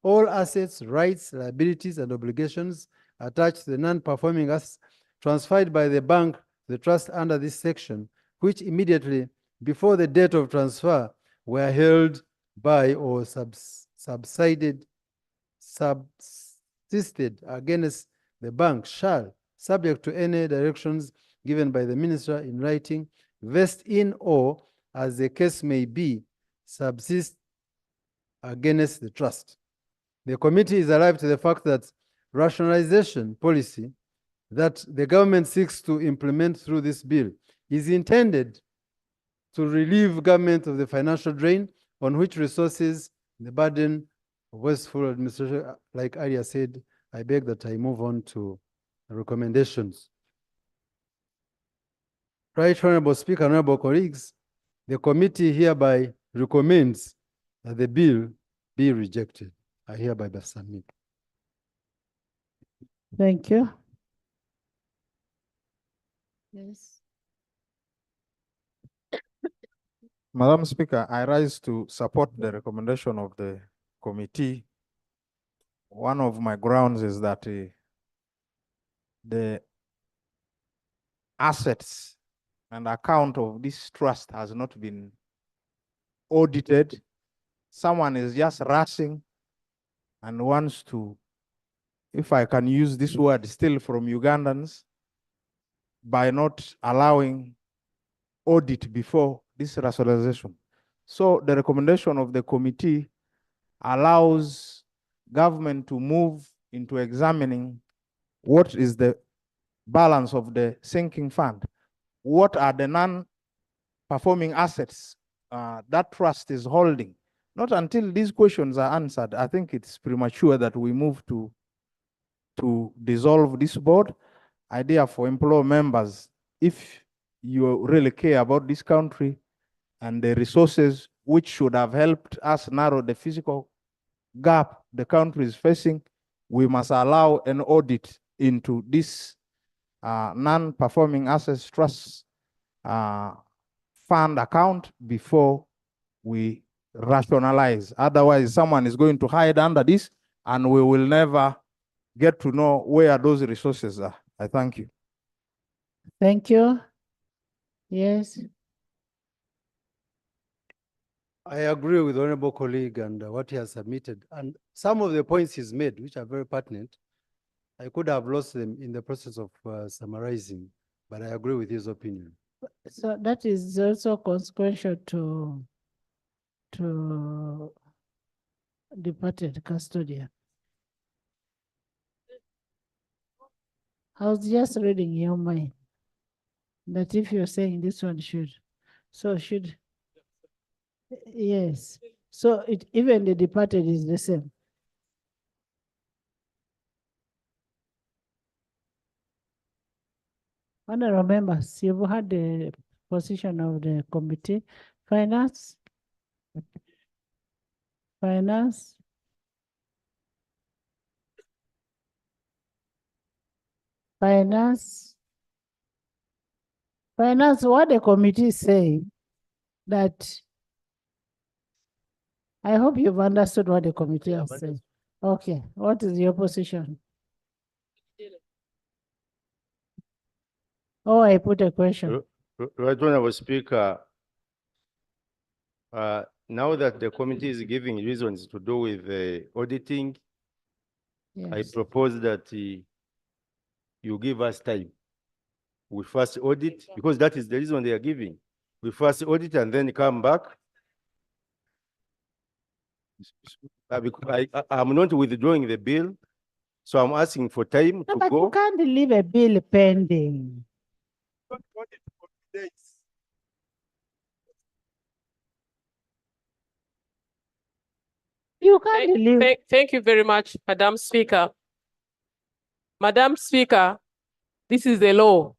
all assets, rights, liabilities, and obligations attached to the non-performing assets transferred by the bank to the trust under this section, which immediately before the date of transfer were held by or subsisted against the bank shall, subject to any directions given by the minister in writing, vest in or, as the case may be, subsist against the trust. The committee is alive to the fact that rationalization policy that the government seeks to implement through this bill is intended to relieve government of the financial drain on which resources the burden of wasteful administration, like Arya said. I beg that I move on to recommendations. Right Honorable Speaker, honorable colleagues, the committee hereby recommends that the bill be rejected. I hereby submit. Thank you. Yes. Madam Speaker, I rise to support the recommendation of the committee. One of my grounds is that the assets and account of this trust has not been audited. Someone is just rushing and wants to, if I can use this word, steal from Ugandans by not allowing audit before this rationalization. So the recommendation of the committee allows government to move into examining what is the balance of the sinking fund. What are the non-performing assets that trust is holding? Not until these questions are answered, I think it's premature that we move to dissolve this board. I therefore implore members, if you really care about this country and the resources which should have helped us narrow the physical gap the country is facing, we must allow an audit into this non-performing assets trust fund account before we rationalize. Otherwise, someone is going to hide under this and we will never get to know where those resources are. I thank you. Thank you. Yes. I agree with the honorable colleague and what he has submitted. And some of the points he's made, which are very pertinent, I could have lost them in the process of summarizing, but I agree with his opinion. So that is also consequential to departed custodian. I was just reading your mind that if you're saying this one should, yes. So even the departed is the same. Honorable members, you've had the position of the committee. Finance. Finance. Finance. Finance, what the committee is saying, that I hope you've understood what the committee has said. Okay, what is your position? Oh, I put a question. Right, Honorable Speaker, now that the committee is giving reasons to do with the auditing, yes, I propose that you give us time. We first audit, because that is the reason they are giving. We first audit and then come back. I'm not withdrawing the bill, so I'm asking for time to but go. You can't leave a bill pending. You can't leave. Thank you very much, Madam Speaker. Madam Speaker, this is the law.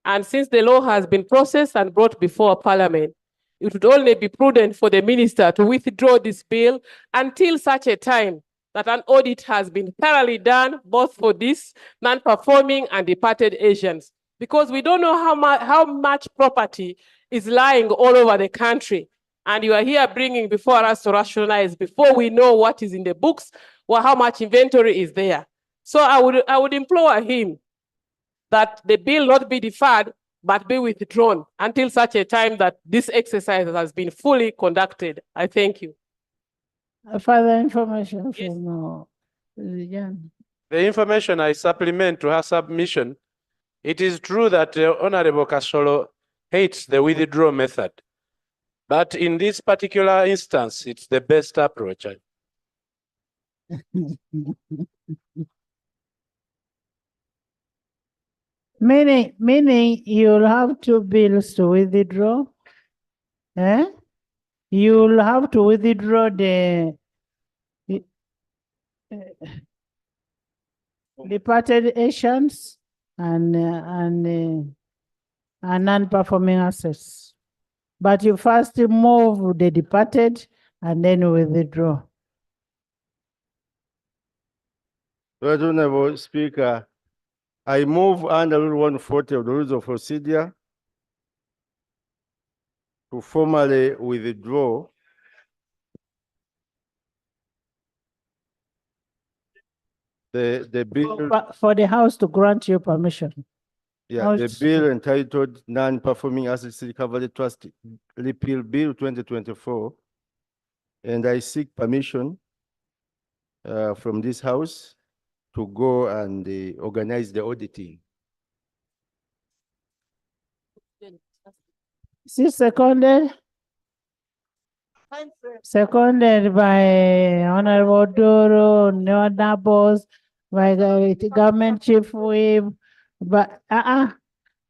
And since the law has been processed and brought before Parliament, it would only be prudent for the minister to withdraw this bill until such a time that an audit has been thoroughly done, both for these non-performing and departed Asians, because we don't know how much property is lying all over the country. And you are here bringing before us to rationalize before we know what is in the books or how much inventory is there. So I would implore him that the bill not be deferred, but be withdrawn until such a time that this exercise has been fully conducted. I thank you. Further information Yes. from Jan. The information I supplement to her submission, it is true that Honorable Kasolo hates the withdraw method. But in this particular instance, it's the best approach. Meaning you'll have 2 bills to withdraw. Eh? You'll have to withdraw the departed Asians and non-performing assets. But you first move the departed and then withdraw. Right, Honorable Speaker, I move under Rule 140 of the Rules of Procedure to formally withdraw the bill. For the House to grant you permission. Yeah, the bill entitled Non-Performing Assets Recovery Trust Repeal Bill 2024. And I seek permission from this House to go and organize the auditing. Is it seconded? Seconded by Honorable Doro, Nabos, by the government chief whip, by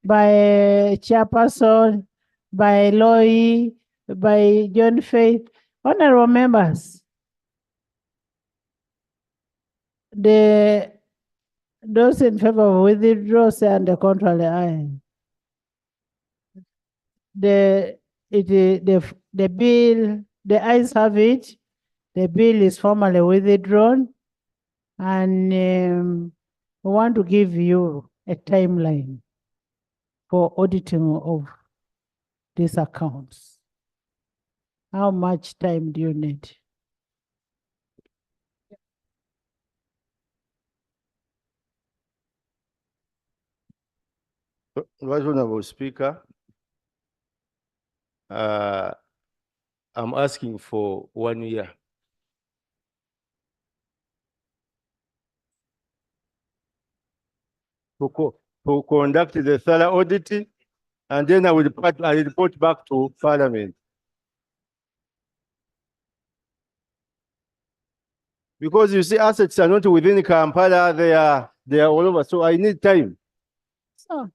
Chairperson, by Loy, by John Faith. Honorable members, those in favor of withdrawal say and the contrary aye. The bill, the ayes have it. The bill is formally withdrawn, and we want to give you a timeline for auditing of these accounts. How much time do you need? Right, Honorable Speaker, I'm asking for 1 year. To conduct the thorough audit, and then I will report back to Parliament. Because you see, assets are not within Kampala, they are all over. So I need time. So,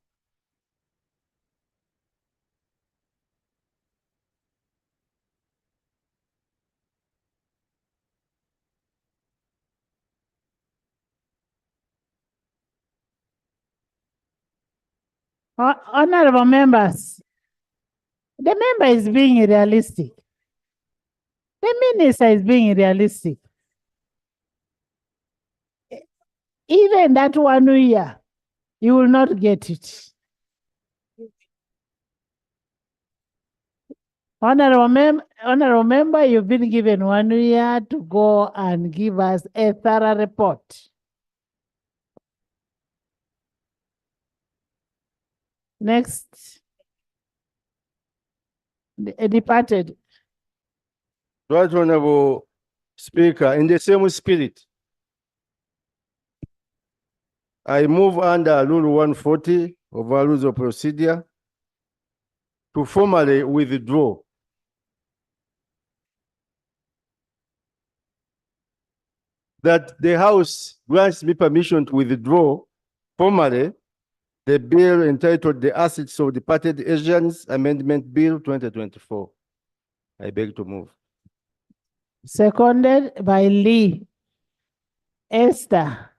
honorable members, the member is being realistic. The minister is being realistic. Even that 1 year, you will not get it. Honorable member, you've been given 1 year to go and give us a thorough report. Next, departed. Right, Honorable Speaker, in the same spirit, I move under Rule 140 of our Rules of Procedure to formally withdraw that the House grants me permission to withdraw formally the bill entitled The Assets of Departed Asians Amendment Bill 2024. I beg to move. Seconded by Lee, Esther,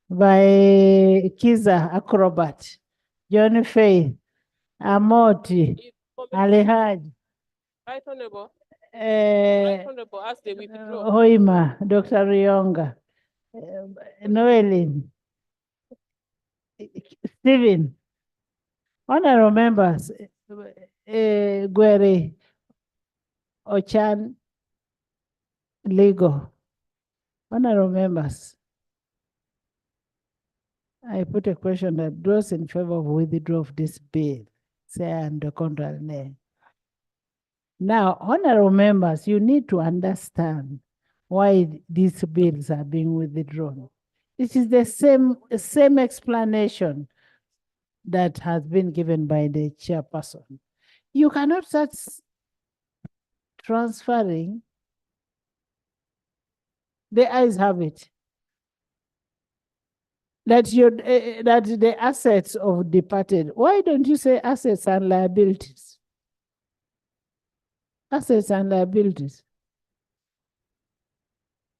by Kiza Acrobat, John Faith, Amoti, Alihaj, Right, Honorable. Right, Honorable, as they withdraw. Hoima, Dr. Rionga, Noelin, Stephen, honorable members, Gwere, Ochan Legal. Honorable members, I put a question that those in favor of withdrawal of this bill, say and the contrary nay. Now, honorable members, you need to understand why these bills are being withdrawn. It is the same explanation that has been given by the chairperson. You cannot start transferring. The ayes have it. That the assets of departed. Why don't you say assets and liabilities? Assets and liabilities.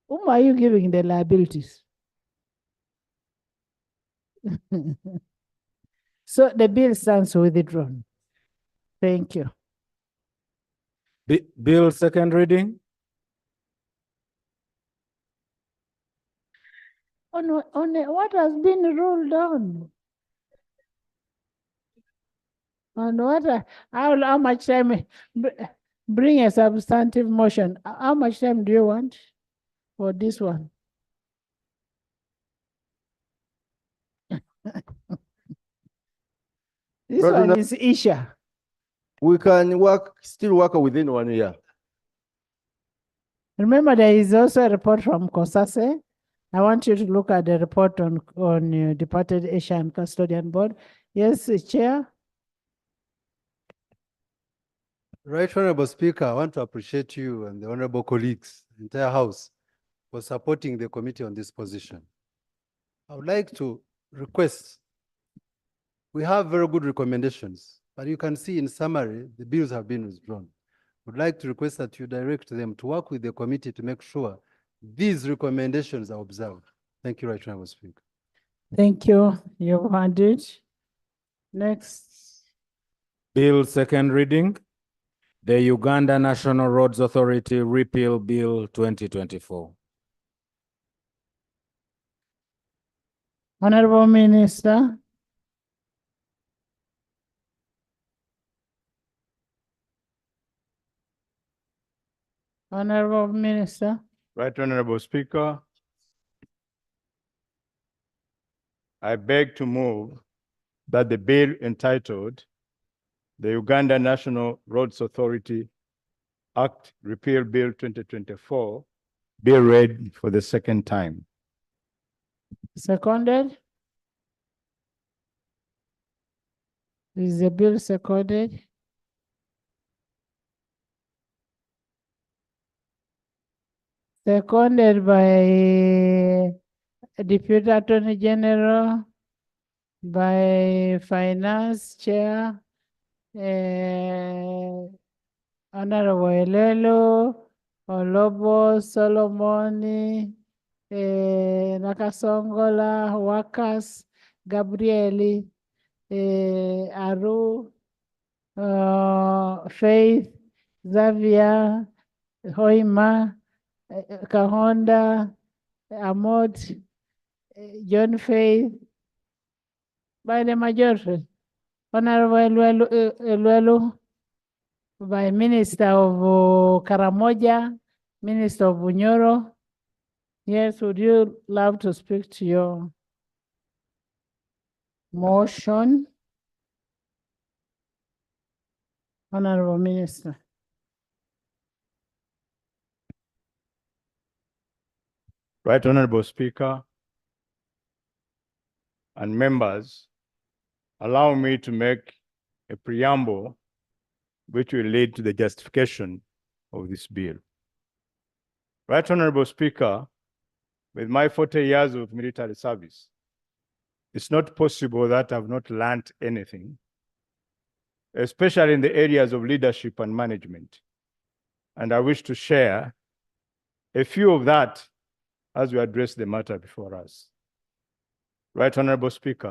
Whom are you giving the liabilities? So the bill stands withdrawn. Thank you. Bill second reading. On what has been ruled on? On what? How much time? Bring a substantive motion. How much time do you want for this one? This one is Isha. We can still work within 1 year. Remember, there is also a report from COSASE. I want you to look at the report on departed Asian Custodian Board. Yes, Chair. Right Honorable Speaker, I want to appreciate you and the honorable colleagues, the entire House, for supporting the committee on this position. I would like to request, we have very good recommendations, but you can see in summary, the bills have been withdrawn. Would like to request that you direct them to work with the committee to make sure these recommendations are observed. Thank you, Right Honorable Speaker. Thank you. You've heard it. Next. Bill second reading. The Uganda National Roads Authority Repeal Bill 2024. Honorable Minister. Honorable Minister. Right Honorable Speaker, I beg to move that the bill entitled the Uganda National Roads Authority Act Repeal Bill 2024 be read for the second time. Seconded. Is the bill seconded? Seconded by Deputy Attorney General, by Finance Chair, Honorable Elelo, Olobo, Solomoni, Nakasongola, Workers, Gabrieli, Aru, Faith, Xavier, Hoima, Kahonda, Amot, John Faith, by the majority. Honorable Elwelu, by Minister of Karamoja, Minister of Bunyoro. Yes, would you love to speak to your motion? Honorable Minister. Right Honorable Speaker and members, allow me to make a preamble which will lead to the justification of this bill. Right Honorable Speaker, with my 40 years of military service, it's not possible that I've not learned anything, especially in the areas of leadership and management. And I wish to share a few of that as we address the matter before us. Right Honorable Speaker,